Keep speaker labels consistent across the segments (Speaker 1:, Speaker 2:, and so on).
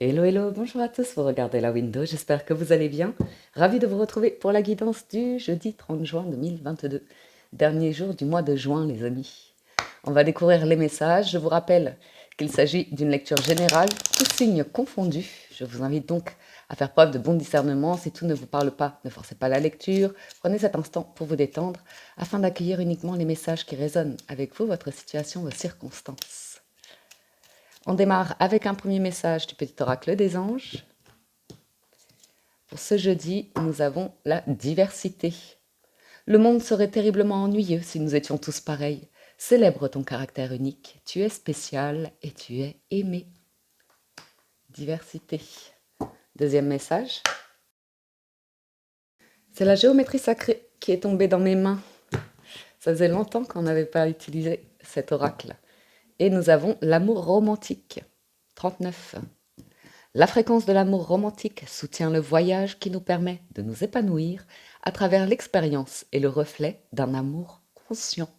Speaker 1: Hello, hello, bonjour à tous, vous regardez la window, j'espère que vous allez bien. Ravi de vous retrouver pour la guidance du jeudi 30 juin 2022, dernier jour du mois de juin les amis. On va découvrir les messages, je vous rappelle qu'il s'agit d'une lecture générale, tous signes confondus. Je vous invite donc à faire preuve de bon discernement, si tout ne vous parle pas, ne forcez pas la lecture, prenez cet instant pour vous détendre, afin d'accueillir uniquement les messages qui résonnent avec vous, votre situation, vos circonstances. On démarre avec un premier message du petit oracle des anges. Pour ce jeudi, nous avons la diversité. Le monde serait terriblement ennuyeux si nous étions tous pareils. Célèbre ton caractère unique. Tu es spécial et tu es aimé. Diversité. Deuxième message. C'est la géométrie sacrée qui est tombée dans mes mains. Ça faisait longtemps qu'on n'avait pas utilisé cet oracle. Et nous avons l'amour romantique. 39. La fréquence de l'amour romantique soutient le voyage qui nous permet de nous épanouir à travers l'expérience et le reflet d'un amour conscient.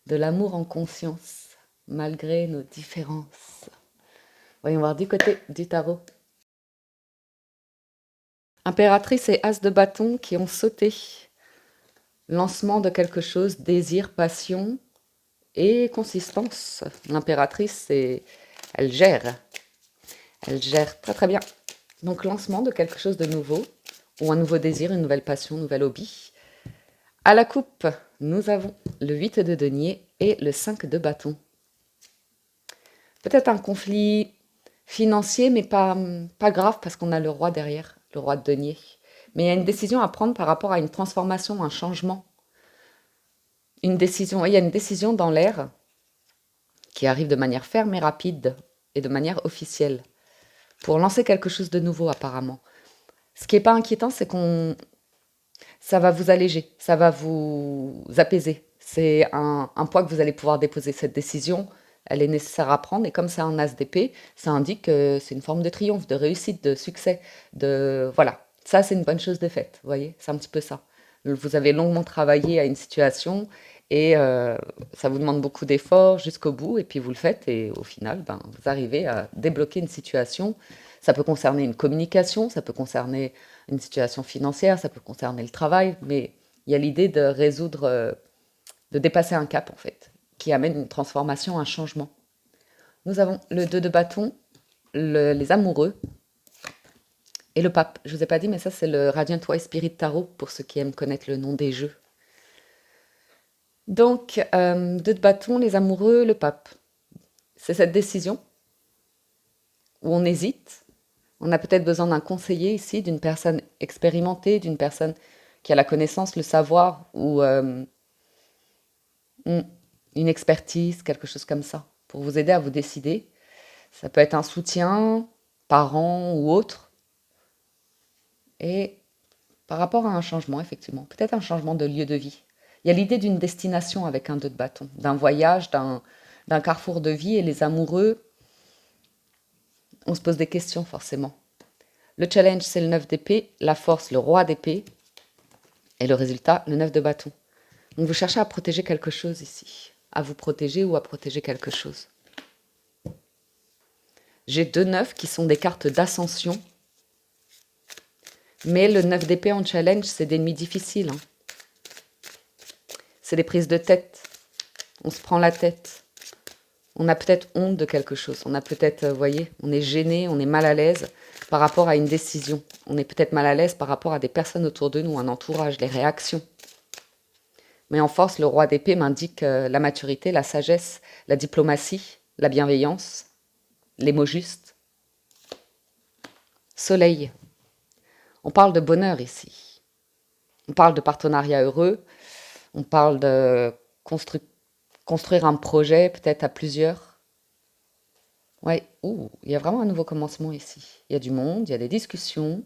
Speaker 1: De l'amour en conscience, malgré nos différences. Voyons voir du côté du tarot. Impératrice et as de bâton qui ont sauté. Lancement de quelque chose, désir, passion et consistance. L'impératrice, elle gère. Elle gère très très bien. Donc lancement de quelque chose de nouveau, ou un nouveau désir, une nouvelle passion, un nouvel hobby. À la coupe, nous avons le 8 de denier et le 5 de bâton. Peut-être un conflit financier, mais pas grave, parce qu'on a le roi derrière, le roi de denier. Mais il y a une décision à prendre par rapport à une transformation, un changement. Une décision, il y a une décision dans l'air qui arrive de manière ferme et rapide, et de manière officielle, pour lancer quelque chose de nouveau apparemment. Ce qui n'est pas inquiétant, c'est ça va vous alléger, ça va vous apaiser. C'est un poids que vous allez pouvoir déposer. Cette décision, elle est nécessaire à prendre. Et comme c'est un as d'épée, ça indique que c'est une forme de triomphe, de réussite, de succès. Voilà, ça c'est une bonne chose de faite. Vous voyez, c'est un petit peu ça. Vous avez longuement travaillé à une situation et ça vous demande beaucoup d'efforts jusqu'au bout. Et puis vous le faites et au final, vous arrivez à débloquer une situation. Ça peut concerner une communication, ça peut concerner une situation financière, ça peut concerner le travail, mais il y a l'idée de résoudre, de dépasser un cap en fait, qui amène une transformation, un changement. Nous avons le 2 de bâton, les amoureux et le pape. Je ne vous ai pas dit, mais ça c'est le Radiant White Spirit Tarot pour ceux qui aiment connaître le nom des jeux. Donc, 2 de bâton, les amoureux, le pape. C'est cette décision où on hésite. On a peut-être besoin d'un conseiller ici, d'une personne expérimentée, d'une personne qui a la connaissance, le savoir ou une expertise, quelque chose comme ça, pour vous aider à vous décider. Ça peut être un soutien, parent ou autre. Et par rapport à un changement, effectivement, peut-être un changement de lieu de vie. Il y a l'idée d'une destination avec un 2 de bâton, d'un voyage, d'un carrefour de vie. Et les amoureux, on se pose des questions forcément. Le challenge, c'est le 9 d'épée, la force, le roi d'épée, et le résultat, le 9 de bâton. Donc vous cherchez à protéger quelque chose ici, à vous protéger ou à protéger quelque chose. J'ai 2 9 qui sont des cartes d'ascension, mais le 9 d'épée en challenge, c'est des nuits difficiles. C'est des prises de tête. On se prend la tête. On a peut-être honte de quelque chose. On a peut-être, vous voyez, on est gêné, on est mal à l'aise par rapport à une décision. On est peut-être mal à l'aise par rapport à des personnes autour de nous, un entourage, les réactions. Mais en force, le roi d'épée m'indique la maturité, la sagesse, la diplomatie, la bienveillance, les mots justes. Soleil. On parle de bonheur ici. On parle de partenariat heureux. On parle de construire un projet, peut-être à plusieurs. Ouais, il y a vraiment un nouveau commencement ici. Il y a du monde, il y a des discussions.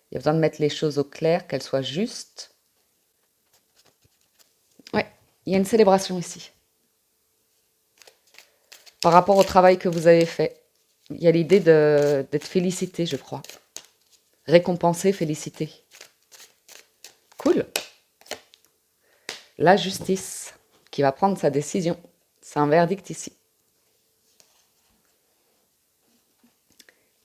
Speaker 1: Il y a besoin de mettre les choses au clair, qu'elles soient justes. Ouais, il y a une célébration ici. Par rapport au travail que vous avez fait, il y a l'idée d'être félicité, je crois. Récompensé, félicité. Cool. La justice qui va prendre sa décision. C'est un verdict ici.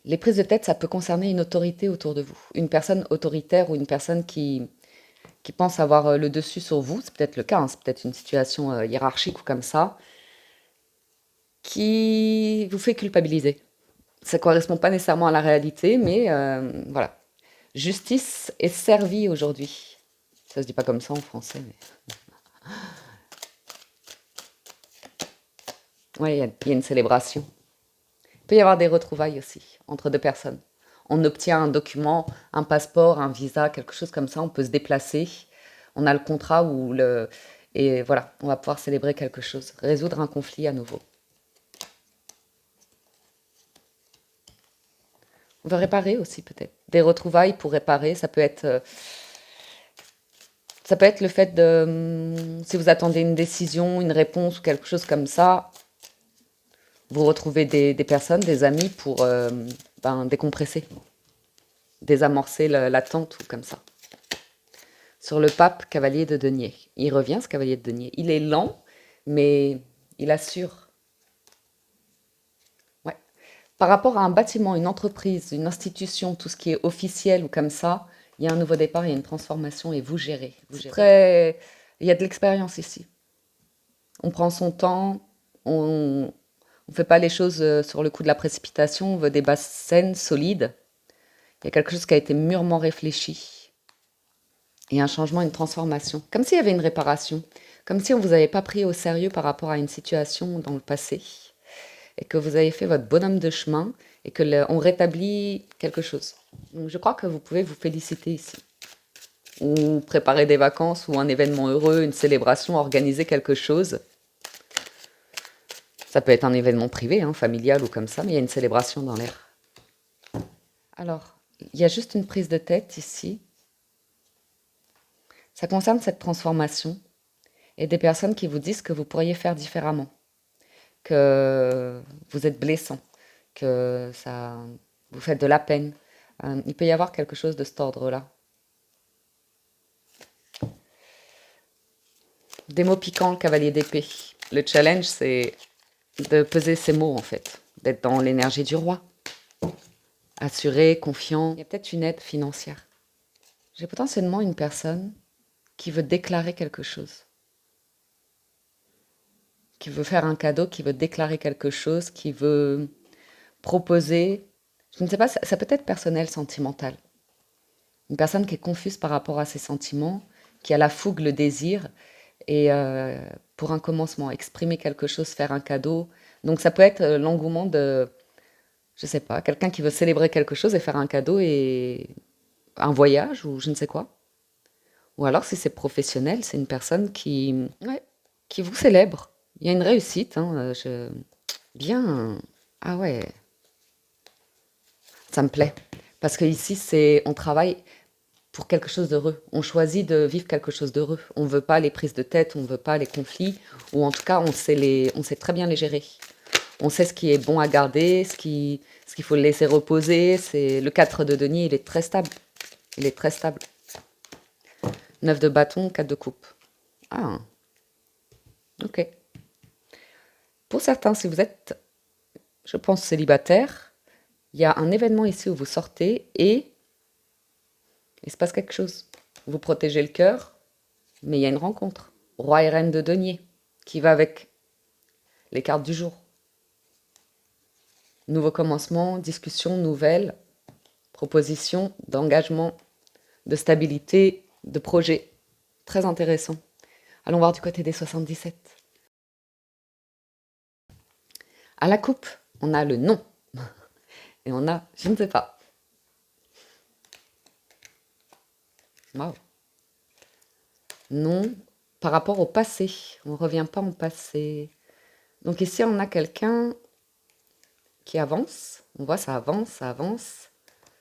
Speaker 1: Les prises de tête, ça peut concerner une autorité autour de vous. Une personne autoritaire ou une personne qui pense avoir le dessus sur vous. C'est peut-être le cas, hein, c'est peut-être une situation hiérarchique ou comme ça, qui vous fait culpabiliser. Ça ne correspond pas nécessairement à la réalité, mais voilà. Justice est servie aujourd'hui. Ça se dit pas comme ça en français, mais... Ouais, il y a une célébration. Il peut y avoir des retrouvailles aussi entre deux personnes. On obtient un document, un passeport, un visa, quelque chose comme ça, on peut se déplacer. On a le contrat ou le... Et voilà, on va pouvoir célébrer quelque chose, résoudre un conflit à nouveau. On veut réparer aussi peut-être. Des retrouvailles pour réparer, ça peut être le fait de... Si vous attendez une décision, une réponse ou quelque chose comme ça, vous retrouvez des personnes, des amis pour décompresser, désamorcer l'attente ou comme ça. Sur le pape, cavalier de denier. Il revient, ce cavalier de denier. Il est lent, mais il assure. Ouais. Par rapport à un bâtiment, une entreprise, une institution, tout ce qui est officiel ou comme ça, il y a un nouveau départ, il y a une transformation et vous gérez. Il y a de l'expérience ici. On prend son temps, on ne fait pas les choses sur le coup de la précipitation, on veut des bases saines, solides. Il y a quelque chose qui a été mûrement réfléchi. Et un changement, une transformation. Comme s'il y avait une réparation. Comme si on ne vous avait pas pris au sérieux par rapport à une situation dans le passé. Et que vous avez fait votre bonhomme de chemin et que on rétablit quelque chose. Donc je crois que vous pouvez vous féliciter ici. Ou préparer des vacances ou un événement heureux, une célébration, organiser quelque chose. Ça peut être un événement privé, hein, familial ou comme ça, mais il y a une célébration dans l'air. Alors, il y a juste une prise de tête ici. Ça concerne cette transformation et des personnes qui vous disent que vous pourriez faire différemment, que vous êtes blessant, que ça vous faites de la peine. Il peut y avoir quelque chose de cet ordre-là. Des mots piquants, le cavalier d'épée. Le challenge, c'est de peser ses mots, en fait, d'être dans l'énergie du roi. Assuré, confiant. Il y a peut-être une aide financière. J'ai potentiellement une personne qui veut déclarer quelque chose, qui veut faire un cadeau, qui veut déclarer quelque chose, qui veut proposer, je ne sais pas, ça peut être personnel, sentimental. Une personne qui est confuse par rapport à ses sentiments, qui a la fougue, le désir, et pour un commencement, exprimer quelque chose, faire un cadeau. Donc ça peut être l'engouement de, je ne sais pas, quelqu'un qui veut célébrer quelque chose et faire un cadeau et un voyage ou je ne sais quoi. Ou alors si c'est professionnel, c'est une personne ouais, qui vous célèbre. Il y a une réussite, hein, bien. Ah ouais, ça me plaît. Parce que ici, on travaille pour quelque chose d'heureux. On choisit de vivre quelque chose d'heureux. On ne veut pas les prises de tête, on ne veut pas les conflits, ou en tout cas, on sait très bien les gérer. On sait ce qui est bon à garder, ce qu'il faut laisser reposer. C'est le 4 de denier, il est très stable. Il est très stable. 9 de bâton, 4 de coupe. Ah, ok. Pour certains, si vous êtes, je pense, célibataire, il y a un événement ici où vous sortez et il se passe quelque chose. Vous protégez le cœur, mais il y a une rencontre. Roi et reine de denier, qui va avec les cartes du jour. Nouveau commencement, discussion nouvelle, proposition d'engagement, de stabilité, de projet. Très intéressant. Allons voir du côté des 77. À la coupe, on a le non. Et on a je ne sais pas. Waouh. Non, par rapport au passé. On ne revient pas en passé. Donc ici, on a quelqu'un qui avance. On voit, ça avance, ça avance.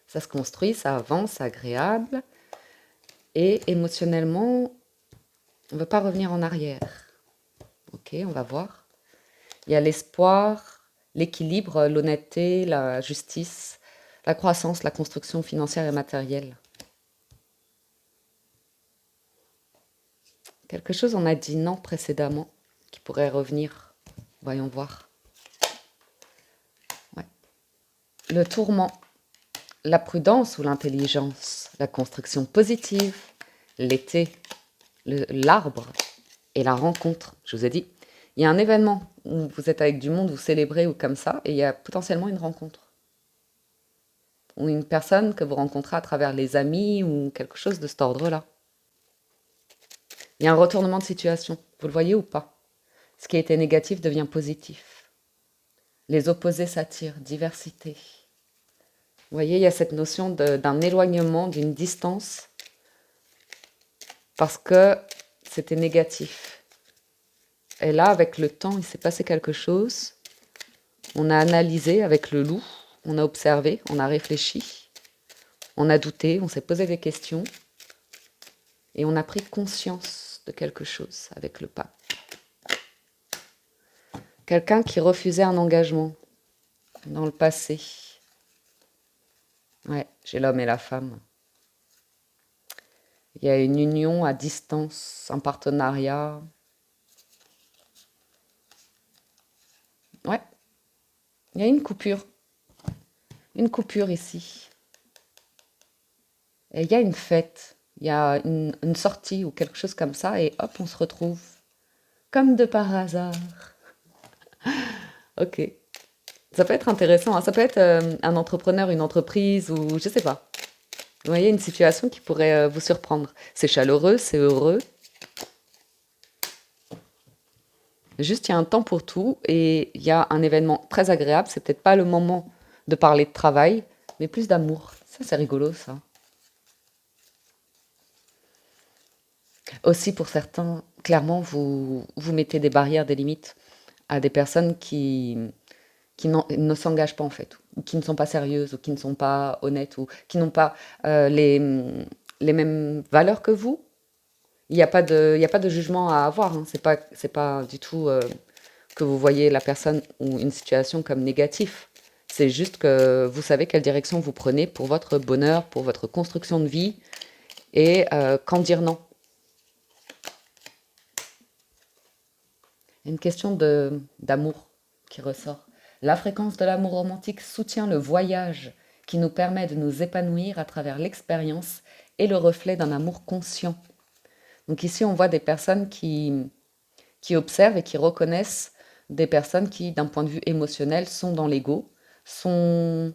Speaker 1: Ça se construit, ça avance, agréable. Et émotionnellement, on ne veut pas revenir en arrière. Ok, on va voir. Il y a l'espoir, l'équilibre, l'honnêteté, la justice, la croissance, la construction financière et matérielle. Quelque chose, on a dit non précédemment, qui pourrait revenir. Voyons voir. Ouais. le tourment, la prudence ou l'intelligence, la construction positive, l'été, l'arbre et la rencontre. Je vous ai dit, il y a un événement où vous êtes avec du monde, vous célébrez ou comme ça, et il y a potentiellement une rencontre. Ou une personne que vous rencontrez à travers les amis ou quelque chose de cet ordre-là. Il y a un retournement de situation, vous le voyez ou pas? Ce qui était négatif devient positif. Les opposés s'attirent, diversité. Vous voyez, il y a cette notion d'un éloignement, d'une distance, parce que c'était négatif. Et là, avec le temps, il s'est passé quelque chose. On a analysé avec le loup, on a observé, on a réfléchi, on a douté, on s'est posé des questions, et on a pris conscience de quelque chose avec le pape. Quelqu'un qui refusait un engagement dans le passé. Ouais, j'ai l'homme et la femme. Il y a une union à distance, un partenariat. Ouais, il y a une coupure ici. Et il y a une fête, il y a une sortie ou quelque chose comme ça, et hop, on se retrouve. Comme de par hasard. Ok. Ça peut être intéressant, hein. Ça peut être un entrepreneur, une entreprise, ou je sais pas. Vous voyez, une situation qui pourrait vous surprendre. C'est chaleureux, c'est heureux. Juste, il y a un temps pour tout et il y a un événement très agréable. C'est peut-être pas le moment de parler de travail, mais plus d'amour. Ça, c'est rigolo, ça. Aussi, pour certains, clairement, vous mettez des barrières, des limites à des personnes qui ne s'engagent pas, en fait, ou qui ne sont pas sérieuses, ou qui ne sont pas honnêtes, ou qui n'ont pas les mêmes valeurs que vous. Il y a pas de jugement à avoir, hein. C'est pas du tout que vous voyez la personne ou une situation comme négatif. C'est juste que vous savez quelle direction vous prenez pour votre bonheur, pour votre construction de vie et quand dire non. Une question d'amour qui ressort. La fréquence de l'amour romantique soutient le voyage qui nous permet de nous épanouir à travers l'expérience et le reflet d'un amour conscient. Donc ici, on voit des personnes qui observent et qui reconnaissent des personnes qui, d'un point de vue émotionnel, sont dans l'ego, sont,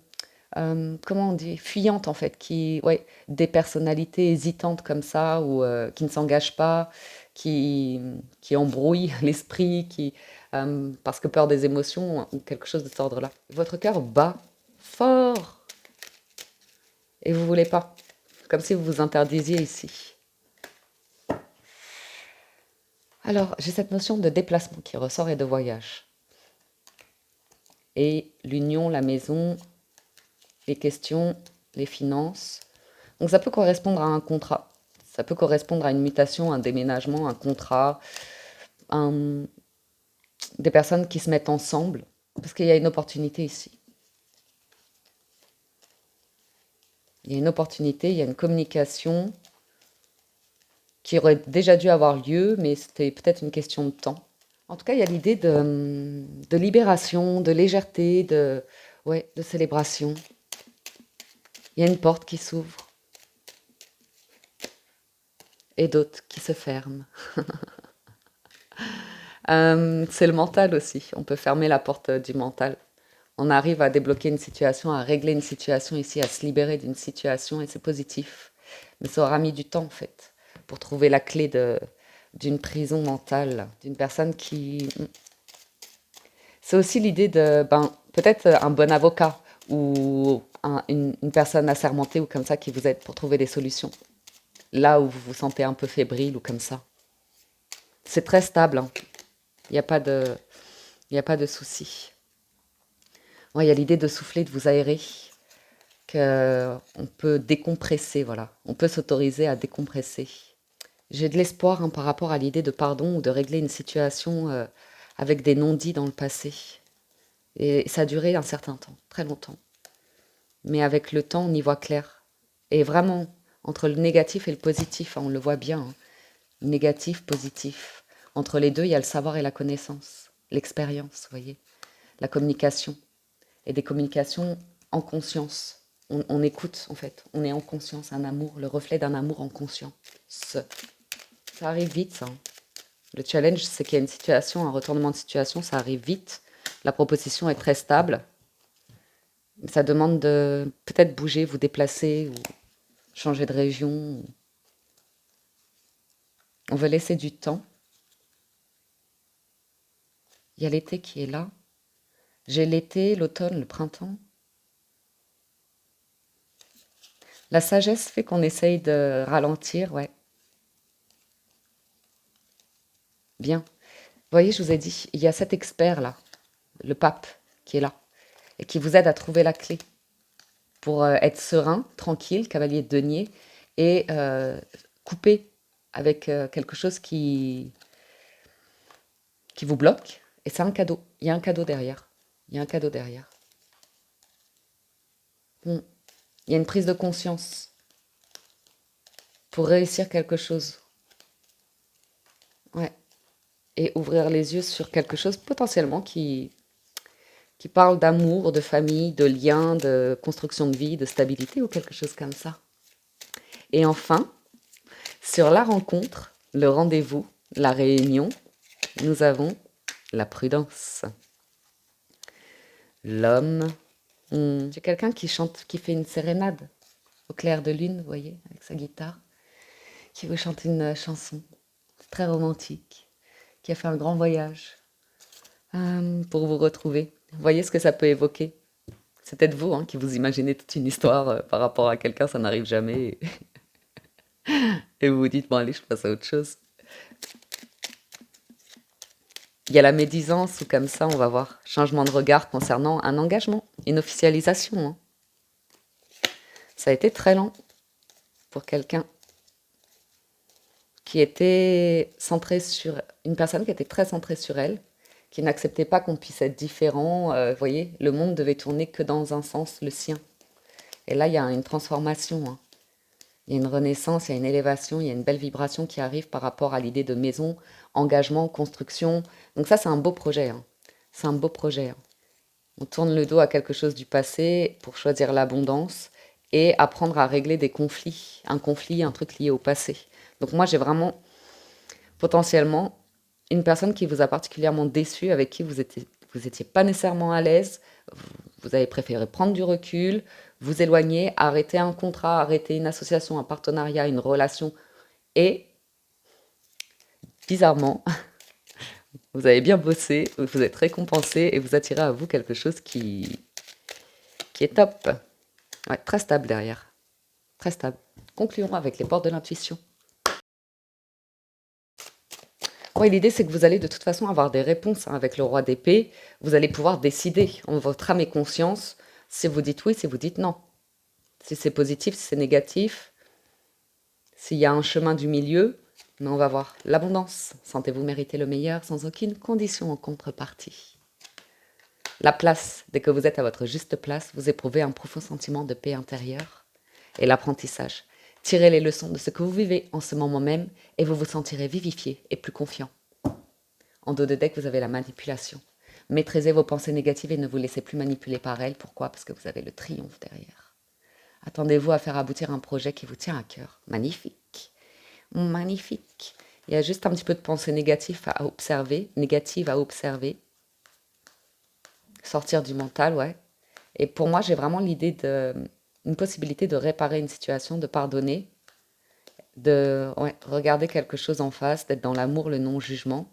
Speaker 1: comment on dit, fuyantes en fait, ouais, des personnalités hésitantes comme ça, ou qui ne s'engagent pas, qui embrouillent l'esprit, parce que peur des émotions, ou quelque chose de cet ordre-là. Votre cœur bat fort et vous voulez pas, comme si vous vous interdisiez ici. Alors, j'ai cette notion de déplacement qui ressort et de voyage. Et l'union, la maison, les questions, les finances. Donc ça peut correspondre à un contrat. Ça peut correspondre à une mutation, un déménagement, un contrat, un- des personnes qui se mettent ensemble. Parce qu'il y a une opportunité ici. Il y a une opportunité, il y a une communication qui aurait déjà dû avoir lieu, mais c'était peut-être une question de temps. En tout cas, il y a l'idée de libération, de légèreté, ouais, de célébration. Il y a une porte qui s'ouvre et d'autres qui se ferment. C'est le mental aussi. On peut fermer la porte du mental. On arrive à débloquer une situation, à régler une situation ici, à se libérer d'une situation et c'est positif. Mais ça aura mis du temps en fait pour trouver la clé d'une prison mentale, d'une personne qui... C'est aussi l'idée de, ben, peut-être un bon avocat ou une personne assermentée ou comme ça qui vous aide pour trouver des solutions. Là où vous vous sentez un peu fébrile ou comme ça. C'est très stable, hein. Il n'y a pas de, il y a pas de souci. Ouais, il y a l'idée de souffler, de vous aérer, qu'on peut décompresser, voilà. On peut s'autoriser à décompresser. J'ai de l'espoir hein, par rapport à l'idée de pardon ou de régler une situation avec des non-dits dans le passé. Et ça a duré un certain temps, très longtemps. Mais avec le temps, on y voit clair. Et vraiment, entre le négatif et le positif, hein, on le voit bien, hein. Négatif, positif. Entre les deux, il y a le savoir et la connaissance, l'expérience, vous voyez, la communication. Et des communications en conscience. On écoute, en fait. On est en conscience, un amour, le reflet d'un amour en conscience. Ça arrive vite, ça, hein. Le challenge, c'est qu'il y a une situation, un retournement de situation, ça arrive vite. La proposition est très stable. Ça demande de peut-être bouger, vous déplacer ou changer de région. On veut laisser du temps. Il y a l'été qui est là. J'ai l'été, l'automne, le printemps. La sagesse fait qu'on essaye de ralentir, ouais. Bien. Vous voyez, je vous ai dit, il y a cet expert-là, le pape, qui est là, et qui vous aide à trouver la clé pour être serein, tranquille, cavalier de denier, et couper avec quelque chose qui vous bloque. Et c'est un cadeau. Il y a un cadeau derrière. Il y a un cadeau derrière. Il y a une prise de conscience pour réussir quelque chose. Ouais. Et ouvrir les yeux sur quelque chose potentiellement qui parle d'amour, de famille, de lien, de construction de vie, de stabilité ou quelque chose comme ça. Et enfin, sur la rencontre, le rendez-vous, la réunion, nous avons la prudence. L'homme. J'ai quelqu'un qui chante, qui fait une sérénade au clair de lune, vous voyez, avec sa guitare, qui vous chante une chanson très romantique, qui a fait un grand voyage pour vous retrouver. Vous voyez ce que ça peut évoquer? C'est peut-être vous qui vous imaginez toute une histoire par rapport à quelqu'un, ça n'arrive jamais. Et vous vous dites, bon allez, je passe à autre chose. Il y a la médisance ou comme ça, on va voir. Changement de regard concernant un engagement, une officialisation. Ça a été très lent pour quelqu'un qui était centré sur... Une personne qui était très centrée sur elle, qui n'acceptait pas qu'on puisse être différent. Vous voyez, le monde devait tourner que dans un sens, le sien. Et là, il y a une transformation. Il y a une renaissance, il y a une élévation, il y a une belle vibration qui arrive par rapport à l'idée de maison, engagement, construction. Donc ça, c'est un beau projet. C'est un beau projet. On tourne le dos à quelque chose du passé pour choisir l'abondance et apprendre à régler des conflits. Un conflit, un truc lié au passé. Donc moi, j'ai vraiment potentiellement une personne qui vous a particulièrement déçu, avec qui vous étiez pas nécessairement à l'aise, vous avez préféré prendre du recul, vous éloigner, arrêter un contrat, arrêter une association, un partenariat, une relation, et bizarrement, vous avez bien bossé, vous êtes récompensé et vous attirez à vous quelque chose qui est top. Ouais, très stable derrière. Très stable. Concluons avec les portes de l'intuition. Ouais, l'idée, c'est que vous allez de toute façon avoir des réponses avec le roi d'épée. Vous allez pouvoir décider en votre âme et conscience si vous dites oui, si vous dites non. Si c'est positif, si c'est négatif. S'il y a un chemin du milieu, mais on va voir l'abondance. Sentez-vous mériter le meilleur sans aucune condition en contrepartie. La place, dès que vous êtes à votre juste place, vous éprouvez un profond sentiment de paix intérieure. Et l'apprentissage. Tirez les leçons de ce que vous vivez en ce moment même et vous vous sentirez vivifié et plus confiant. En dos de deck, vous avez la manipulation. Maîtrisez vos pensées négatives et ne vous laissez plus manipuler par elles. Pourquoi? Parce que vous avez le triomphe derrière. Attendez-vous à faire aboutir un projet qui vous tient à cœur. Magnifique. Magnifique. Il y a juste un petit peu de pensée négative à observer. Sortir du mental, ouais. Et pour moi, j'ai vraiment l'idée une possibilité de réparer une situation, de pardonner, de regarder quelque chose en face, d'être dans l'amour, le non-jugement.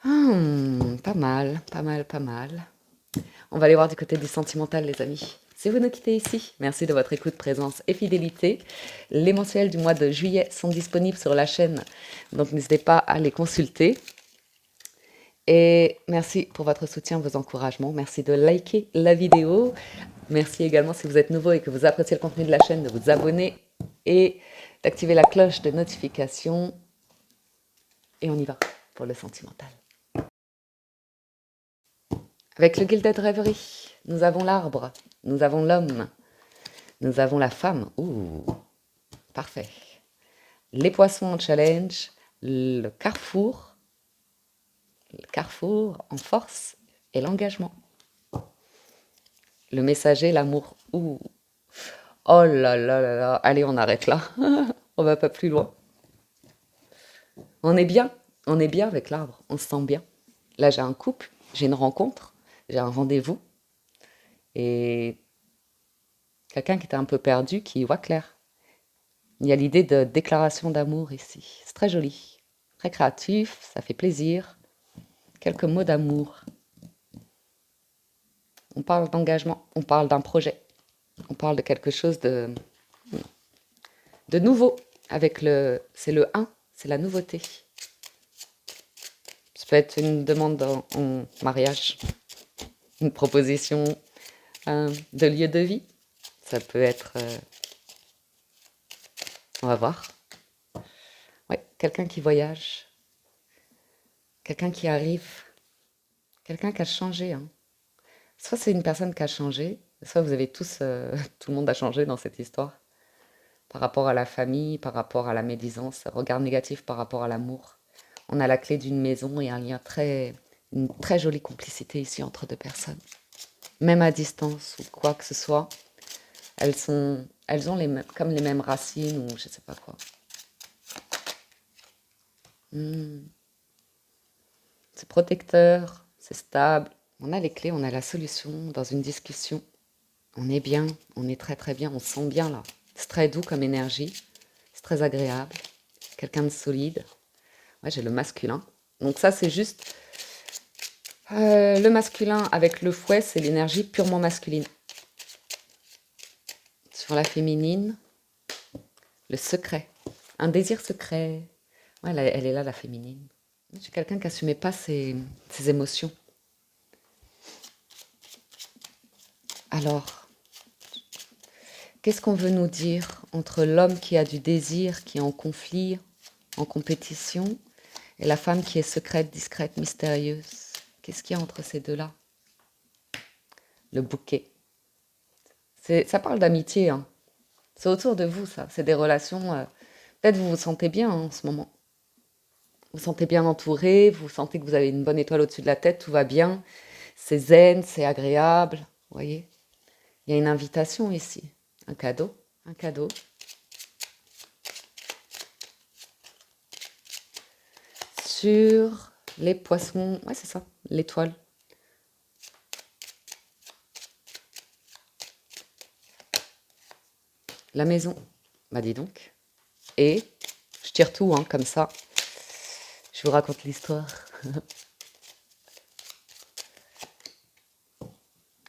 Speaker 1: Pas mal, pas mal, pas mal. On va aller voir du côté du sentimental, les amis. Si vous nous quittez ici, merci de votre écoute, présence et fidélité. Les mensuels du mois de juillet sont disponibles sur la chaîne, donc n'hésitez pas à les consulter. Et merci pour votre soutien, vos encouragements. Merci de liker la vidéo. Merci également si vous êtes nouveau et que vous appréciez le contenu de la chaîne, de vous abonner et d'activer la cloche de notification. Et on y va pour le sentimental. Avec le Gilded Rêverie, nous avons l'arbre, nous avons l'homme, nous avons la femme. Ouh, parfait. Les poissons en challenge, le carrefour en force et l'engagement. Le messager, l'amour. Ouh. Oh là là là là. Allez, on arrête là. On va pas plus loin. On est bien. On est bien avec l'arbre. On se sent bien. Là, j'ai un couple, j'ai une rencontre, j'ai un rendez-vous et quelqu'un qui était un peu perdu qui y voit clair. Il y a l'idée de déclaration d'amour ici. C'est très joli, très créatif, ça fait plaisir. Quelques mots d'amour. On parle d'engagement, on parle d'un projet, on parle de quelque chose de nouveau. Avec c'est le un, c'est la nouveauté. Ça peut être une demande en mariage, une proposition de lieu de vie. Ça peut être, on va voir. Ouais, quelqu'un qui voyage, quelqu'un qui arrive, quelqu'un qui a changé, hein. Soit c'est une personne qui a changé, soit vous avez tous, tout le monde a changé dans cette histoire. Par rapport à la famille, par rapport à la médisance, regard négatif par rapport à l'amour. On a la clé d'une maison et un lien une très jolie complicité ici entre deux personnes. Même à distance ou quoi que ce soit, elles ont comme les mêmes racines ou je sais pas quoi. Hmm. C'est protecteur, c'est stable. On a les clés, on a la solution dans une discussion. On est bien, on est très très bien, on se sent bien là. C'est très doux comme énergie, c'est très agréable. Quelqu'un de solide. Ouais, j'ai le masculin. Donc ça, c'est juste le masculin avec le fouet, c'est l'énergie purement masculine. Sur la féminine, le secret, un désir secret. Ouais, elle est là, la féminine. J'ai quelqu'un qui n'assumait pas ses émotions. Alors, qu'est-ce qu'on veut nous dire entre l'homme qui a du désir, qui est en conflit, en compétition, et la femme qui est secrète, discrète, mystérieuse? Qu'est-ce qu'il y a entre ces deux-là? Le bouquet. Ça parle d'amitié, hein. C'est autour de vous, ça. C'est des relations. Peut-être vous vous sentez bien hein, en ce moment. Vous vous sentez bien entouré, vous sentez que vous avez une bonne étoile au-dessus de la tête, tout va bien. C'est zen, c'est agréable. Vous voyez? Il y a une invitation ici. Un cadeau. Un cadeau. Sur les poissons. Ouais, c'est ça. L'étoile. La maison. Bah dis donc. Et je tire tout, hein, comme ça. Je vous raconte l'histoire.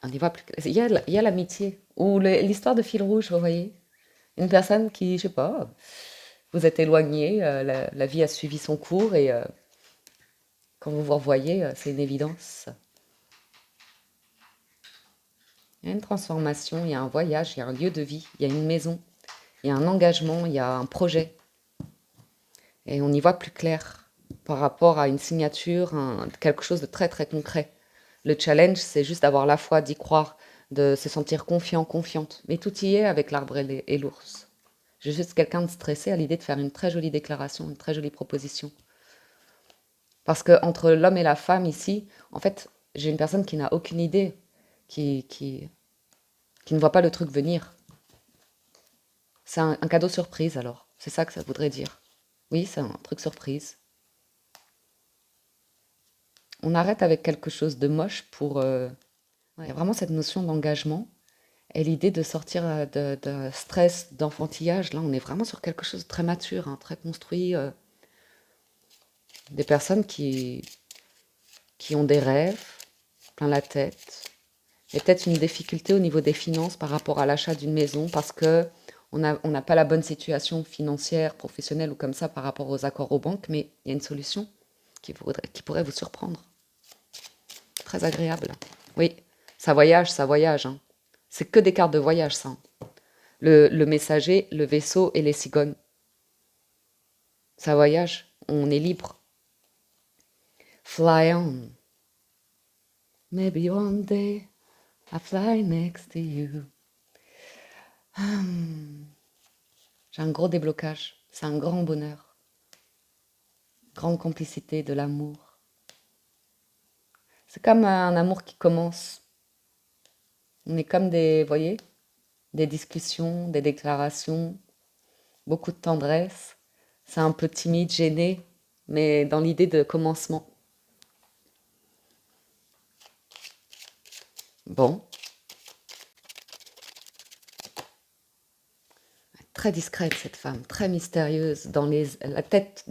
Speaker 1: On y voit plus. Il y a l'amitié. Ou l'histoire de fil rouge, vous voyez. Une personne qui, je sais pas, vous êtes éloigné, la vie a suivi son cours et quand vous vous revoyez, c'est une évidence. Il y a une transformation, il y a un voyage, il y a un lieu de vie, il y a une maison, il y a un engagement, il y a un projet. Et on y voit plus clair par rapport à une signature, quelque chose de très très concret. Le challenge, c'est juste d'avoir la foi, d'y croire, de se sentir confiant, confiante. Mais tout y est avec l'arbre et l'ours. J'ai juste quelqu'un de stressé à l'idée de faire une très jolie déclaration, une très jolie proposition. Parce que entre l'homme et la femme ici, en fait, j'ai une personne qui n'a aucune idée, qui, qui, qui ne voit pas le truc venir. C'est un cadeau surprise alors. C'est ça que ça voudrait dire. Oui, c'est un truc surprise. On arrête avec quelque chose de moche pour... Il y a vraiment cette notion d'engagement et l'idée de sortir de stress, d'enfantillage. Là, on est vraiment sur quelque chose de très mature, hein, très construit. Des personnes qui ont des rêves, plein la tête. Il y a peut-être une difficulté au niveau des finances par rapport à l'achat d'une maison parce que on n'a pas la bonne situation financière, professionnelle ou comme ça par rapport aux accords aux banques, mais il y a une solution qui pourrait vous surprendre. Très agréable. Oui, ça voyage. Hein. C'est que des cartes de voyage, ça. Le messager, le vaisseau et les cigognes. Ça voyage, on est libre. Fly on. Maybe one day I fly next to you. J'ai un gros déblocage. C'est un grand bonheur. Grande complicité, de l'amour. C'est comme un amour qui commence. On est comme des, vous voyez, des discussions, des déclarations, beaucoup de tendresse. C'est un peu timide, gêné, mais dans l'idée de commencement. Bon, très discrète cette femme, très mystérieuse, dans la tête,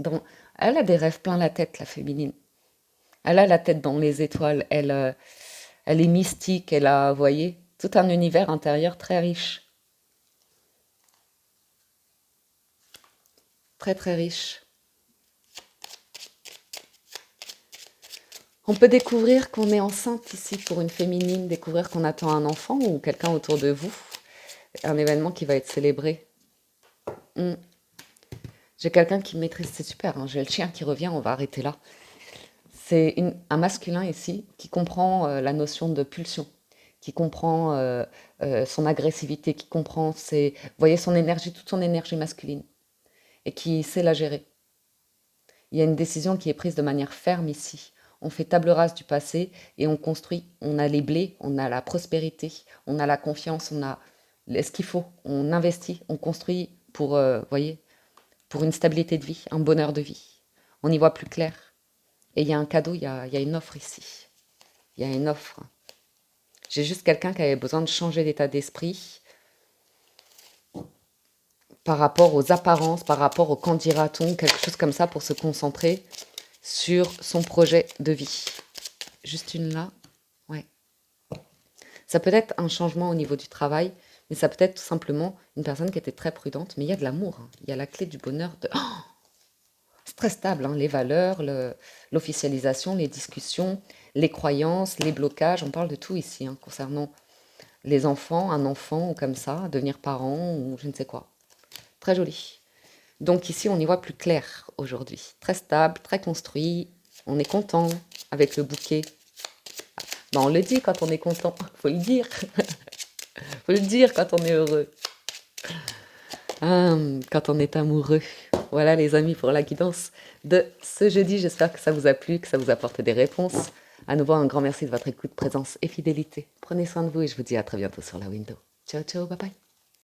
Speaker 1: elle a des rêves plein la tête, la féminine. Elle a la tête dans les étoiles, elle est mystique, elle a, vous voyez, tout un univers intérieur très riche, très très riche. On peut découvrir qu'on est enceinte ici pour une féminine, découvrir qu'on attend un enfant ou quelqu'un autour de vous, un événement qui va être célébré. Hmm. J'ai quelqu'un qui maîtrise, c'est super, hein, j'ai le chien qui revient, on va arrêter là. C'est un masculin ici qui comprend la notion de pulsion, qui comprend son agressivité, qui comprend vous voyez, son énergie, toute son énergie masculine, et qui sait la gérer. Il y a une décision qui est prise de manière ferme ici. On fait table rase du passé et on construit. On a les blés, on a la prospérité, on a la confiance, on a ce qu'il faut. On investit, on construit pour, voyez, pour une stabilité de vie, un bonheur de vie. On y voit plus clair. Et il y a un cadeau, il y a une offre ici. Il y a une offre. J'ai juste quelqu'un qui avait besoin de changer d'état d'esprit par rapport aux apparences, par rapport au qu'en dira-t-on, quelque chose comme ça pour se concentrer sur son projet de vie. Juste une là. Ouais. Ça peut être un changement au niveau du travail, mais ça peut être tout simplement une personne qui était très prudente, mais il y a de l'amour, hein. Il y a la clé du bonheur de... Oh, c'est très stable, hein, les valeurs, l'officialisation, les discussions, les croyances, les blocages, on parle de tout ici, hein, concernant les enfants, un enfant ou comme ça, devenir parent ou je ne sais quoi. Très joli. Donc ici, on y voit plus clair aujourd'hui. Très stable, très construit. On est content avec le bouquet. Ben, on le dit quand on est content, faut le dire. Faut le dire quand on est heureux. Ah, quand on est amoureux. Voilà les amis pour la guidance de ce jeudi. J'espère que ça vous a plu, que ça vous apporte des réponses. À nouveau, un grand merci de votre écoute, présence et fidélité. Prenez soin de vous et je vous dis à très bientôt sur la window. Ciao, ciao, bye bye.